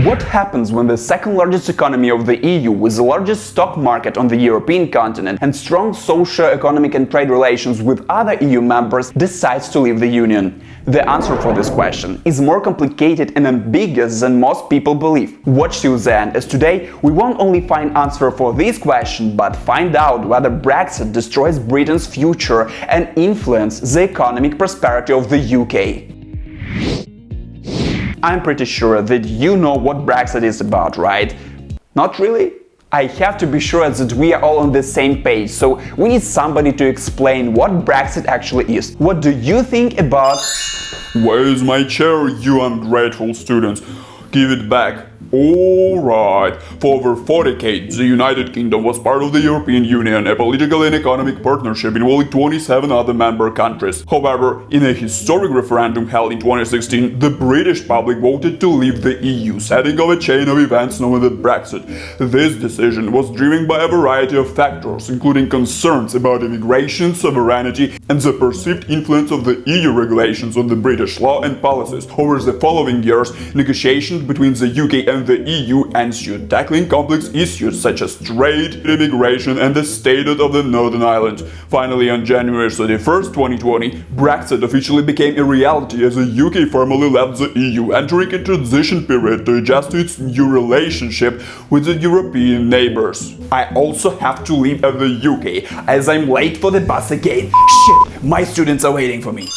What happens when the second largest economy of the EU, with the largest stock market on the European continent and strong socio-economic and trade relations with other EU members, decides to leave the Union? The answer for this question is more complicated and ambiguous than most people believe. Watch till the end, as today we won't only find answer for this question, but find out whether Brexit destroys Britain's future and influences the economic prosperity of the UK. I'm pretty sure that you know what Brexit is about, right? Not really? I have to be sure that we are all on the same page, so we need somebody to explain what Brexit actually is. What do you think about... Where is my chair, you ungrateful students? Give it back. Alright, for over 4 decades, the United Kingdom was part of the European Union, a political and economic partnership involving 27 other member countries. However, in a historic referendum held in 2016, the British public voted to leave the EU, setting off a chain of events known as Brexit. This decision was driven by a variety of factors, including concerns about immigration, sovereignty, and the perceived influence of the EU regulations on the British law and policies. Over the following years, negotiations between the UK and the EU ensued, tackling complex issues such as trade, immigration, and the status of the Northern Ireland. Finally, on January 31st, 2020, Brexit officially became a reality as the UK formally left the EU, entering a transition period to adjust to its new relationship with the European neighbors. I also have to leave the UK, as I'm late for the bus again. Shit, my students are waiting for me.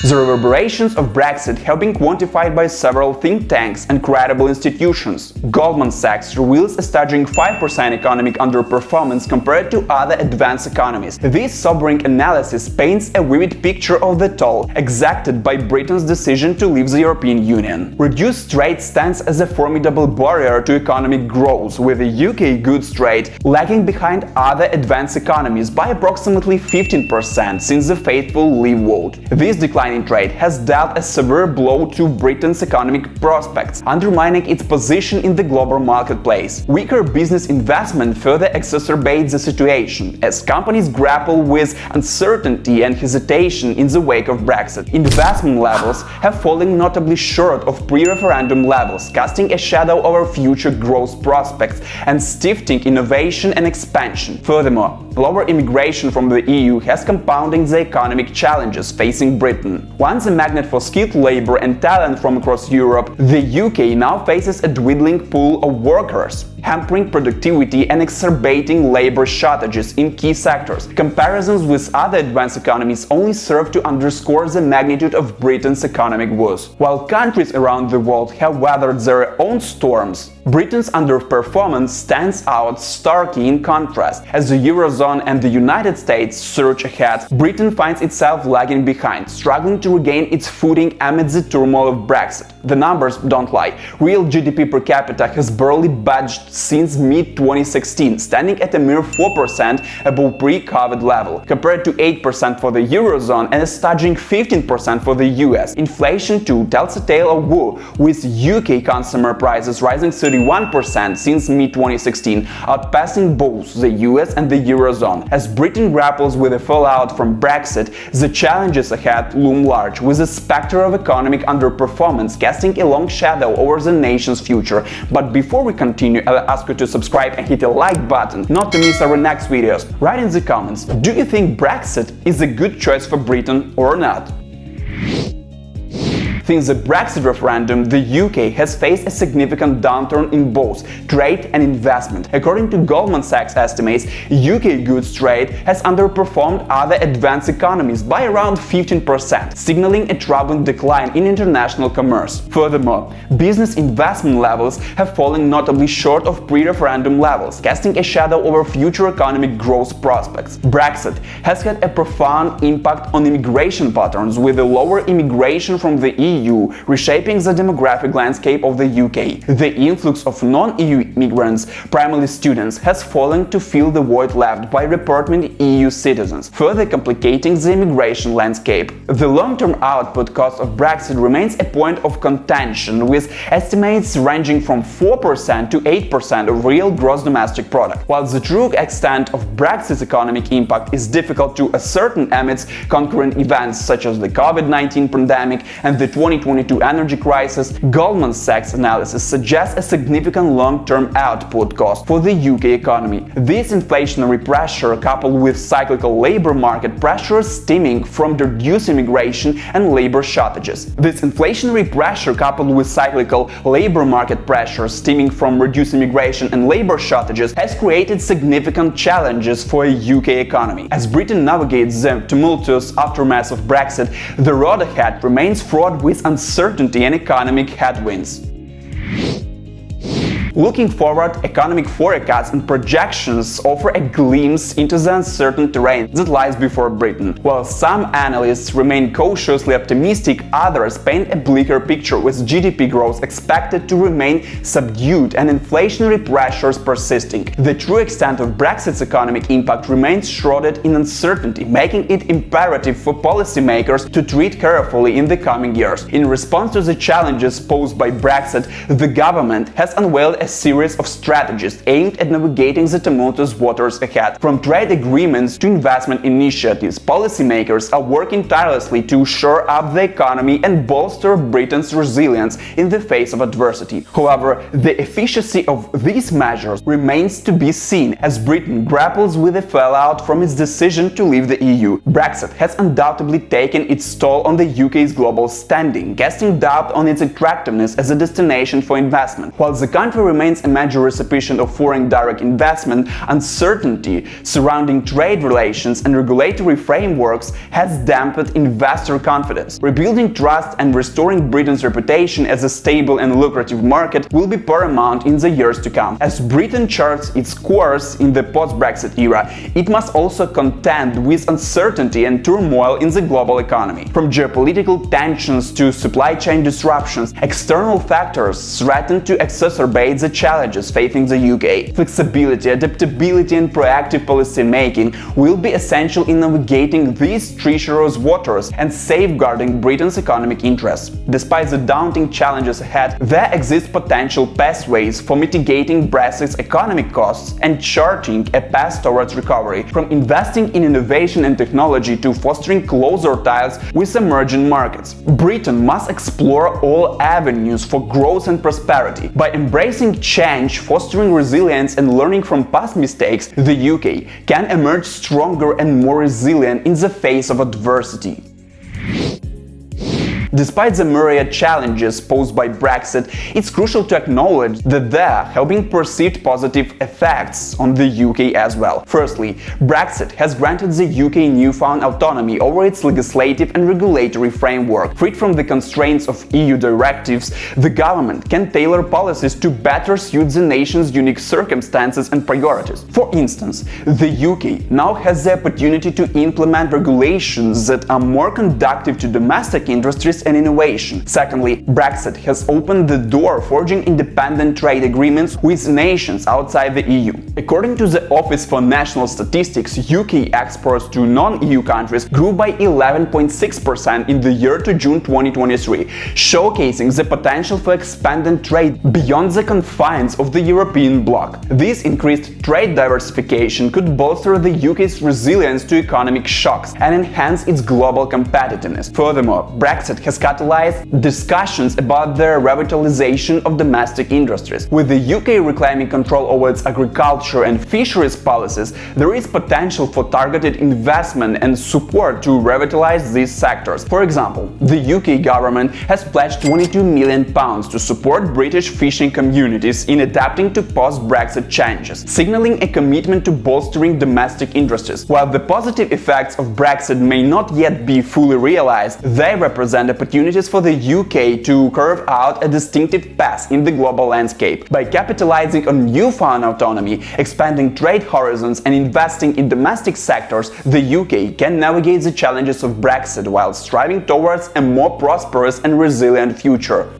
The reverberations of Brexit have been quantified by several think tanks and credible institutions. Goldman Sachs reveals a staggering 5% economic underperformance compared to other advanced economies. This sobering analysis paints a vivid picture of the toll exacted by Britain's decision to leave the European Union. Reduced trade stands as a formidable barrier to economic growth, with the UK goods trade lagging behind other advanced economies by approximately 15% since the fateful Leave vote. This decline in trade has dealt a severe blow to Britain's economic prospects, undermining its position in the global marketplace. Weaker business investment further exacerbates the situation, as companies grapple with uncertainty and hesitation in the wake of Brexit. Investment levels have fallen notably short of pre-referendum levels, casting a shadow over future growth prospects and stifling innovation and expansion. Furthermore, lower immigration from the EU has compounded the economic challenges facing Britain. Once a magnet for skilled labor and talent from across Europe, the UK now faces a dwindling pool of workers, hampering productivity and exacerbating labor shortages in key sectors. Comparisons with other advanced economies only serve to underscore the magnitude of Britain's economic woes. While countries around the world have weathered their own storms, Britain's underperformance stands out starkly in contrast. As the Eurozone and the United States surge ahead, Britain finds itself lagging behind, struggling to regain its footing amid the turmoil of Brexit. The numbers don't lie. Real GDP per capita has barely budged since mid-2016, standing at a mere 4% above pre-COVID level, compared to 8% for the Eurozone and a staggering 15% for the US. Inflation too tells a tale of woe, with UK consumer prices rising 31% since mid-2016, outpacing both the US and the Eurozone. As Britain grapples with the fallout from Brexit, the challenges ahead loom large, with the specter of economic underperformance casting a long shadow over the nation's future. But before we continue, I'll ask you to subscribe and hit the like button, not to miss our next videos. Write in the comments, do you think Brexit is a good choice for Britain or not? Since the Brexit referendum, the UK has faced a significant downturn in both trade and investment. According to Goldman Sachs estimates, UK goods trade has underperformed other advanced economies by around 15%, signaling a troubling decline in international commerce. Furthermore, business investment levels have fallen notably short of pre-referendum levels, casting a shadow over future economic growth prospects. Brexit has had a profound impact on immigration patterns, with a lower immigration from the EU reshaping the demographic landscape of the UK. The influx of non-EU immigrants, primarily students, has fallen to fill the void left by reported EU citizens, further complicating the immigration landscape. The long-term output cost of Brexit remains a point of contention, with estimates ranging from 4% to 8% of real gross domestic product. While the true extent of Brexit's economic impact is difficult to ascertain amidst concurrent events such as the COVID-19 pandemic and the 2022 energy crisis, Goldman Sachs analysis suggests a significant long-term output cost for the UK economy. This inflationary pressure, coupled with cyclical labor market pressures stemming from the reduced immigration and labor shortages. This inflationary pressure, coupled with cyclical labor market pressures stemming from reduced immigration and labor shortages, has created significant challenges for a UK economy. As Britain navigates the tumultuous aftermath of Brexit, the road ahead remains fraught with uncertainty and economic headwinds. Looking forward, economic forecasts and projections offer a glimpse into the uncertain terrain that lies before Britain. While some analysts remain cautiously optimistic, others paint a bleaker picture, with GDP growth expected to remain subdued and inflationary pressures persisting. The true extent of Brexit's economic impact remains shrouded in uncertainty, making it imperative for policymakers to tread carefully in the coming years. In response to the challenges posed by Brexit, the government has unveiled a series of strategies aimed at navigating the tumultuous waters ahead. From trade agreements to investment initiatives, policymakers are working tirelessly to shore up the economy and bolster Britain's resilience in the face of adversity. However, the efficacy of these measures remains to be seen as Britain grapples with the fallout from its decision to leave the EU. Brexit has undoubtedly taken its toll on the UK's global standing, casting doubt on its attractiveness as a destination for investment. While the country remains a major recipient of foreign direct investment, uncertainty surrounding trade relations and regulatory frameworks has dampened investor confidence. Rebuilding trust and restoring Britain's reputation as a stable and lucrative market will be paramount in the years to come. As Britain charts its course in the post-Brexit era, it must also contend with uncertainty and turmoil in the global economy. From geopolitical tensions to supply chain disruptions, external factors threaten to exacerbate the challenges facing the UK. Flexibility, adaptability and proactive policy making will be essential in navigating these treacherous waters and safeguarding Britain's economic interests. Despite the daunting challenges ahead, there exist potential pathways for mitigating Brexit's economic costs and charting a path towards recovery. From investing in innovation and technology to fostering closer ties with emerging markets, Britain must explore all avenues for growth and prosperity. By embracing change, fostering resilience and learning from past mistakes, the UK can emerge stronger and more resilient in the face of adversity. Despite the myriad challenges posed by Brexit, it's crucial to acknowledge that there have been perceived positive effects on the UK as well. Firstly, Brexit has granted the UK newfound autonomy over its legislative and regulatory framework. Freed from the constraints of EU directives, the government can tailor policies to better suit the nation's unique circumstances and priorities. For instance, the UK now has the opportunity to implement regulations that are more conducive to domestic industries and innovation. Secondly, Brexit has opened the door forging independent trade agreements with nations outside the EU. According to the Office for National Statistics, UK exports to non-EU countries grew by 11.6% in the year to June 2023, showcasing the potential for expanded trade beyond the confines of the European bloc. This increased trade diversification could bolster the UK's resilience to economic shocks and enhance its global competitiveness. Furthermore, Brexit has catalyzed discussions about the revitalization of domestic industries. With the UK reclaiming control over its agriculture and fisheries policies, there is potential for targeted investment and support to revitalize these sectors. For example, the UK government has pledged £22 million to support British fishing communities in adapting to post-Brexit changes, signaling a commitment to bolstering domestic industries. While the positive effects of Brexit may not yet be fully realized, they represent opportunities for the UK to carve out a distinctive path in the global landscape. By capitalizing on newfound autonomy, expanding trade horizons and investing in domestic sectors, the UK can navigate the challenges of Brexit while striving towards a more prosperous and resilient future.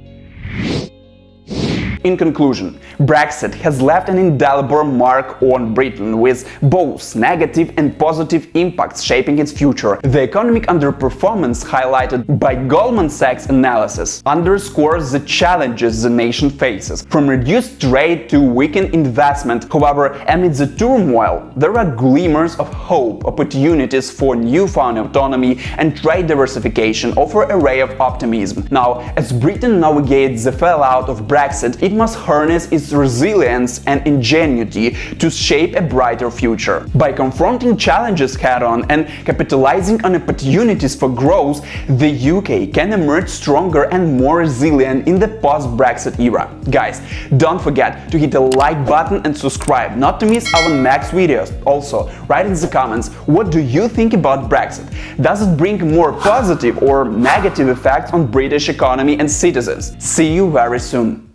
In conclusion, Brexit has left an indelible mark on Britain, with both negative and positive impacts shaping its future. The economic underperformance highlighted by Goldman Sachs analysis underscores the challenges the nation faces, from reduced trade to weakened investment. However, amid the turmoil, there are glimmers of hope. Opportunities for newfound autonomy and trade diversification offer a ray of optimism. Now, as Britain navigates the fallout of Brexit, it must harness its resilience and ingenuity to shape a brighter future. By confronting challenges head-on and capitalizing on opportunities for growth, the UK can emerge stronger and more resilient in the post-Brexit era. Guys, don't forget to hit the like button and subscribe not to miss our next videos. Also, write in the comments, what do you think about Brexit? Does it bring more positive or negative effects on British economy and citizens? See you very soon.